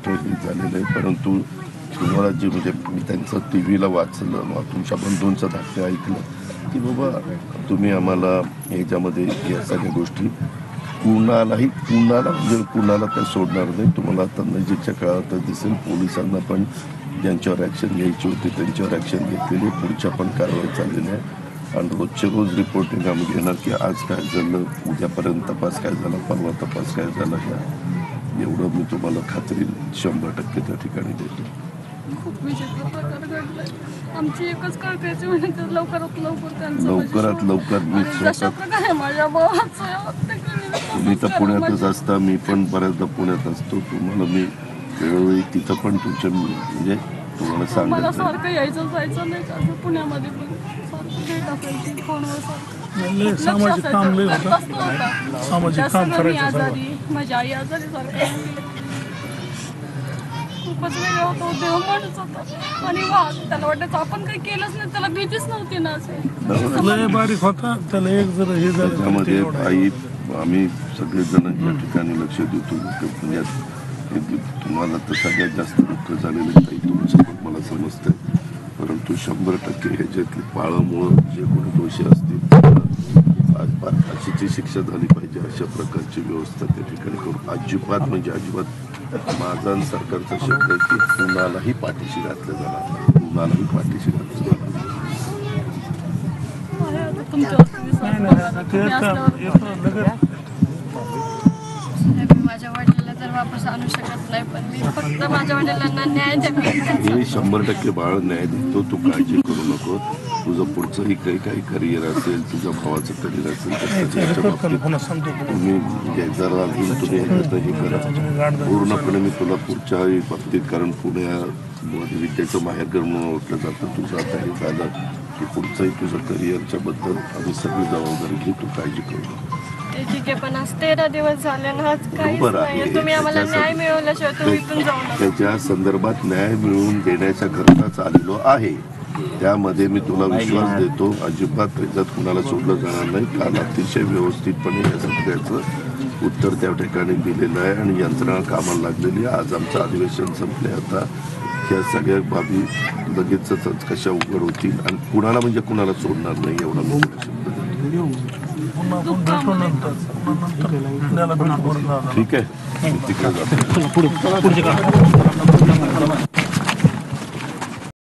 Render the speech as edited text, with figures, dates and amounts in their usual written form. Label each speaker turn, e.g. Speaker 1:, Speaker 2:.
Speaker 1: मोठं हे झालेलं आहे. परंतु तुम्हाला जे म्हणजे मी त्यांचं टी व्हीला वाचलं, तुमच्या बंधूंचं धाक्य ऐकलं की बाबा तुम्ही आम्हाला ह्याच्यामध्ये या सगळ्या गोष्टी कुणाला म्हणजे कुणाला काय सोडणार नाही. तुम्हाला आता नजीकच्या काळातच दिसेल पोलिसांना पण ज्यांच्यावर ॲक्शन घ्यायची होती त्यांच्यावर ॲक्शन घेतलेली, पुढच्या पण कारवाई चाललेल्या आहे आणि रोजचे रोज रिपोर्टिंग आम्ही घेणार की आज काय झालं, उद्यापर्यंत तपास काय झाला, परवा तपास काय झाला, एवढं मी तुम्हाला खात्री 100% त्या ठिकाणी देतो.
Speaker 2: खूप विचित्र प्रकार घडलाय. आमची एकच कळकायची म्हणजे लवकरात
Speaker 1: लवकर मी
Speaker 2: जशा प्रकारे माझ्या भावाचं
Speaker 1: तुम्ही तर पुण्यातच असता, मी पण बऱ्याचदा पुण्यात असतो. तुम्हाला मी वेळोवेळी तिथं पण तुमच्या म्हणजे तुम्हाला
Speaker 2: मला
Speaker 1: सांगत
Speaker 2: सारखं यायचं जायचं नाही का पुण्यामध्ये पण सारखं भेट असायची फोनवर सारखं
Speaker 3: सामाजिक काम लय होतं. सामाजिक काम करायचं
Speaker 2: आजारी माझी आई आजारी सारखं खूपच वेगळं होतं. देव माणूस होता आणि त्याला वाटायचं आपण काही केलंच नाही, त्याला भीतीच नव्हती ना. असं
Speaker 3: लय बारीक होता, त्याला एक जर हे झालं
Speaker 1: त्याच्यामध्ये आई आम्ही सगळेजण या ठिकाणी लक्ष देतो. म्हणजे तुम्हाला तर सगळ्यात जास्त दुःख झालेलं काही तुमचं पण मला समजतंय, परंतु 100% ह्याच्यातली पाळमुळं जे कोणी दोषी असतील फाशीची शिक्षा झाली पाहिजे अशा प्रकारची व्यवस्था त्या ठिकाणी करू. अजिबात म्हणजे अजिबात माझा आणि सरकारचा शब्द आहे की कुणालाही पाठीशी घातलं जाणार, कुणालाही पाठीशी घातलं जाणार.
Speaker 2: माझ्या वडिलांना तर वापस आणू शकत नाही, पण मी फक्त माझ्या वडिलांना न्याय देते.
Speaker 1: मी 100% बाळ न्याय देतो, तू काळजी करू नको. तुझं पुढचंही काही करिअर असेल, तुझ्या भावाचं करिअर असेल तर त्याच्या बाबतीत तुम्ही जरा तुम्ही हे करा पूर्णपणे. मी तुला पुढच्या बाबतीत, कारण पुण्यामध्ये विद्येचं माहेरघर म्हणून ओळखलं जातं, तुझं आता हे झालं की पुढचंही तुझं करिअरच्या बद्दल आम्ही सगळी जबाबदारी घेऊ, तू काळजी करू.
Speaker 2: ठीक आहे, पण आज 13 दिवस झाले ना, आज काहीच नाही. तुम्ही आम्हाला न्याय मिळवल्याशिवाय तुम्ही इथून जाऊ नका.
Speaker 1: त्याच्या संदर्भात न्याय मिळवून देण्याच्या करताच आलेलो आहे. त्यामध्ये मी तुला विश्वास देतो, अजिबात त्याच्यात कुणाला सोडलं जाणार नाही. काल अतिशय व्यवस्थितपणे या सगळ्याचं उत्तर त्या ठिकाणी दिलेलं आहे आणि यंत्रणा कामाला लागलेली आहे. आज आमचं अधिवेशन संपले. आता ह्या सगळ्या बाबी लगेचच कशा उघड होतील आणि कुणाला म्हणजे कुणाला सोडणार नाही एवढा मी शब्द देतो. ठीक आहे, तिकडे जातो.